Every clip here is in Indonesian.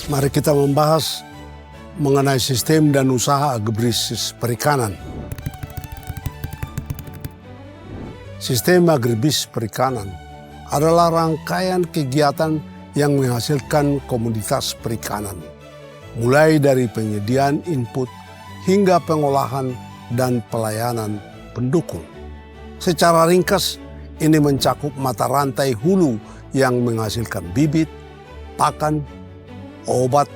Mari kita membahas mengenai sistem dan usaha agribisnis perikanan. Sistem agribisnis perikanan adalah rangkaian kegiatan yang menghasilkan komoditas perikanan, mulai dari penyediaan input hingga pengolahan dan pelayanan pendukung. Secara ringkas, ini mencakup mata rantai hulu yang menghasilkan bibit, pakan, obat,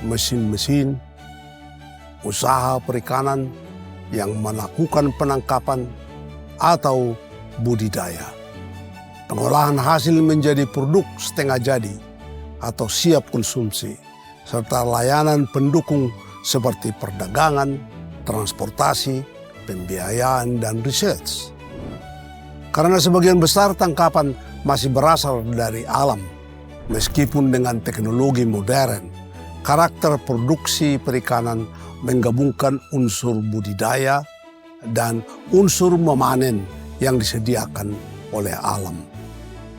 mesin-mesin, usaha perikanan yang melakukan penangkapan atau budidaya. Pengolahan hasil menjadi produk setengah jadi atau siap konsumsi, serta layanan pendukung seperti perdagangan, transportasi, pembiayaan, dan research. Karena sebagian besar tangkapan masih berasal dari alam, meskipun dengan teknologi modern, karakter produksi perikanan menggabungkan unsur budidaya dan unsur memanen yang disediakan oleh alam.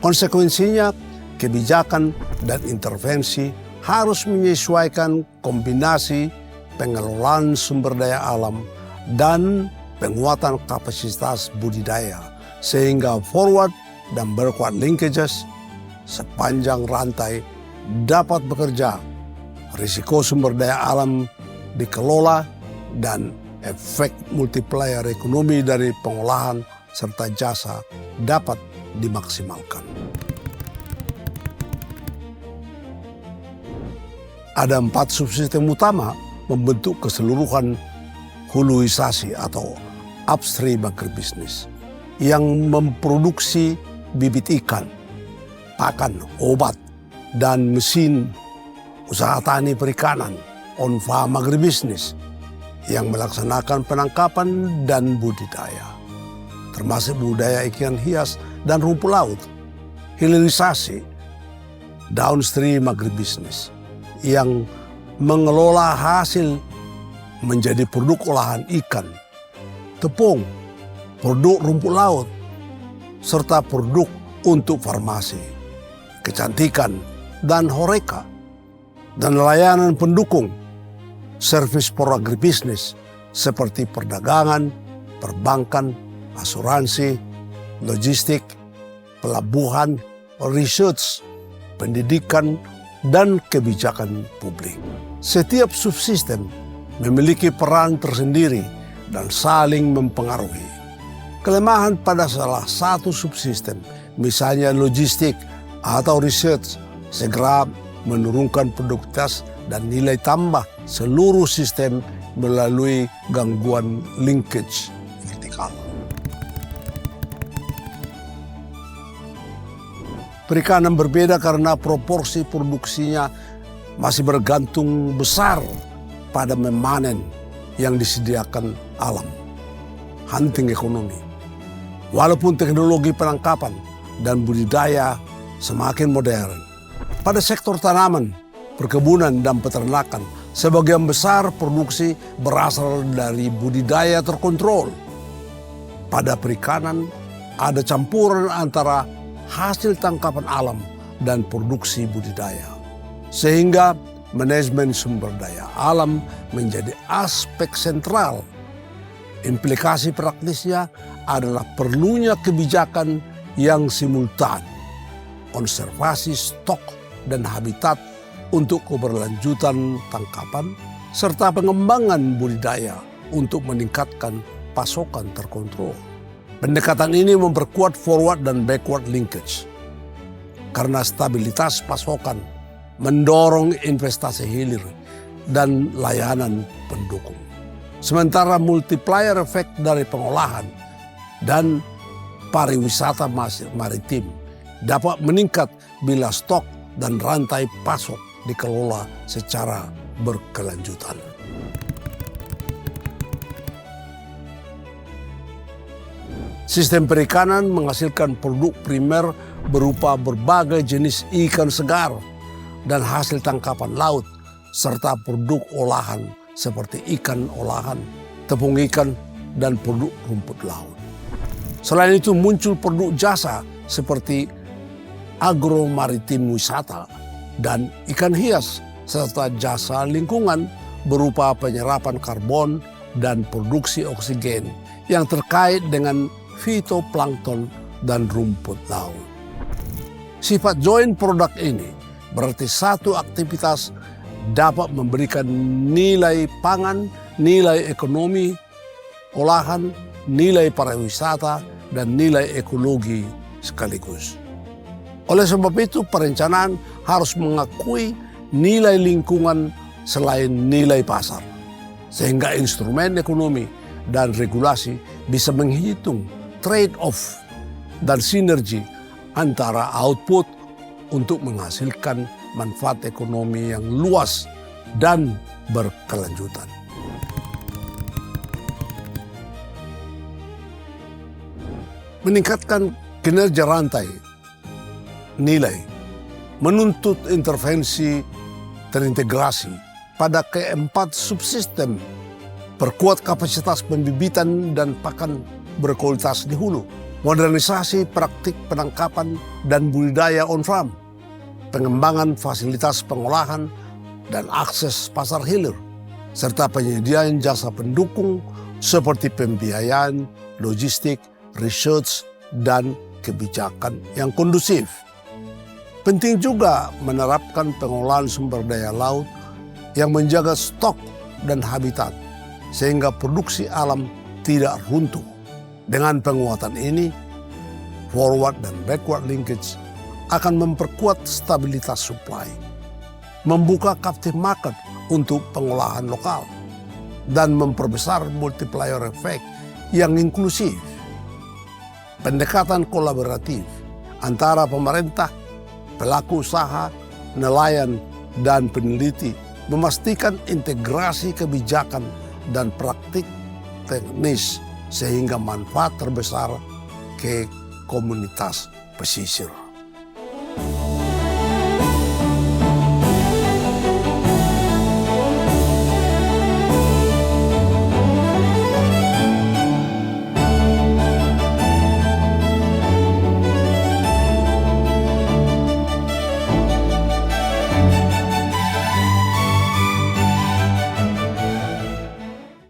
Konsekuensinya, kebijakan dan intervensi harus menyesuaikan kombinasi pengelolaan sumber daya alam dan penguatan kapasitas budidaya, sehingga forward dan backward linkages sepanjang rantai dapat bekerja, risiko sumber daya alam dikelola, dan efek multiplier ekonomi dari pengolahan serta jasa dapat dimaksimalkan. Ada 4 subsistem utama membentuk keseluruhan huluisasi atau upstream agribisnis yang memproduksi bibit ikan, pakan, obat, dan mesin usaha tani perikanan, on-farm agribisnis yang melaksanakan penangkapan dan budidaya, termasuk budidaya ikan hias dan rumput laut. Hilirisasi, downstream agribisnis yang mengelola hasil menjadi produk olahan ikan, tepung, produk rumput laut, serta produk untuk farmasi, kecantikan, dan horeca, dan layanan pendukung, servis for agribisnis seperti perdagangan, perbankan, asuransi, logistik, pelabuhan, research, pendidikan, dan kebijakan publik. Setiap subsistem memiliki peran tersendiri dan saling mempengaruhi. Kelemahan pada salah satu subsistem, misalnya logistik atau research, segera menurunkan produktivitas dan nilai tambah seluruh sistem melalui gangguan linkage vertikal. Perikanan berbeda karena proporsi produksinya masih bergantung besar pada memanen yang disediakan alam, hunting ekonomi. Walaupun teknologi penangkapan dan budidaya semakin modern, pada sektor tanaman, perkebunan, dan peternakan, sebagian besar produksi berasal dari budidaya terkontrol. Pada perikanan, ada campuran antara hasil tangkapan alam dan produksi budidaya, sehingga manajemen sumber daya alam menjadi aspek sentral. Implikasi praktisnya adalah perlunya kebijakan yang simultan, konservasi stok dan habitat untuk keberlanjutan tangkapan, serta pengembangan budidaya untuk meningkatkan pasokan terkontrol. Pendekatan ini memperkuat forward dan backward linkage karena stabilitas pasokan mendorong investasi hilir dan layanan pendukung. Sementara multiplier effect dari pengolahan dan pariwisata maritim dapat meningkat bila stok dan rantai pasok dikelola secara berkelanjutan. Sistem perikanan menghasilkan produk primer berupa berbagai jenis ikan segar dan hasil tangkapan laut, serta produk olahan seperti ikan olahan, tepung ikan, dan produk rumput laut. Selain itu muncul produk jasa seperti agromaritim wisata dan ikan hias serta jasa lingkungan berupa penyerapan karbon dan produksi oksigen yang terkait dengan fitoplankton dan rumput laut. Sifat joint product ini berarti satu aktivitas dapat memberikan nilai pangan, nilai ekonomi, olahan, nilai pariwisata, dan nilai ekologi sekaligus. Oleh sebab itu, perencanaan harus mengakui nilai lingkungan selain nilai pasar, sehingga instrumen ekonomi dan regulasi bisa menghitung trade-off dan sinergi antara output untuk menghasilkan manfaat ekonomi yang luas dan berkelanjutan. Meningkatkan kinerja rantai nilai menuntut intervensi terintegrasi pada keempat subsistem, perkuat kapasitas pembibitan dan pakan berkualitas di hulu, modernisasi praktik penangkapan dan budidaya on-farm, pengembangan fasilitas pengolahan dan akses pasar hilir, serta penyediaan jasa pendukung seperti pembiayaan, logistik, research, dan kebijakan yang kondusif. Penting juga menerapkan pengolahan sumber daya laut yang menjaga stok dan habitat, sehingga produksi alam tidak runtuh. Dengan penguatan ini, forward dan backward linkage akan memperkuat stabilitas supply, membuka captive market untuk pengolahan lokal, dan memperbesar multiplier effect yang inklusif. Pendekatan kolaboratif antara pemerintah, pelaku usaha, nelayan, dan peneliti memastikan integrasi kebijakan dan praktik teknis sehingga manfaat terbesar ke komunitas pesisir.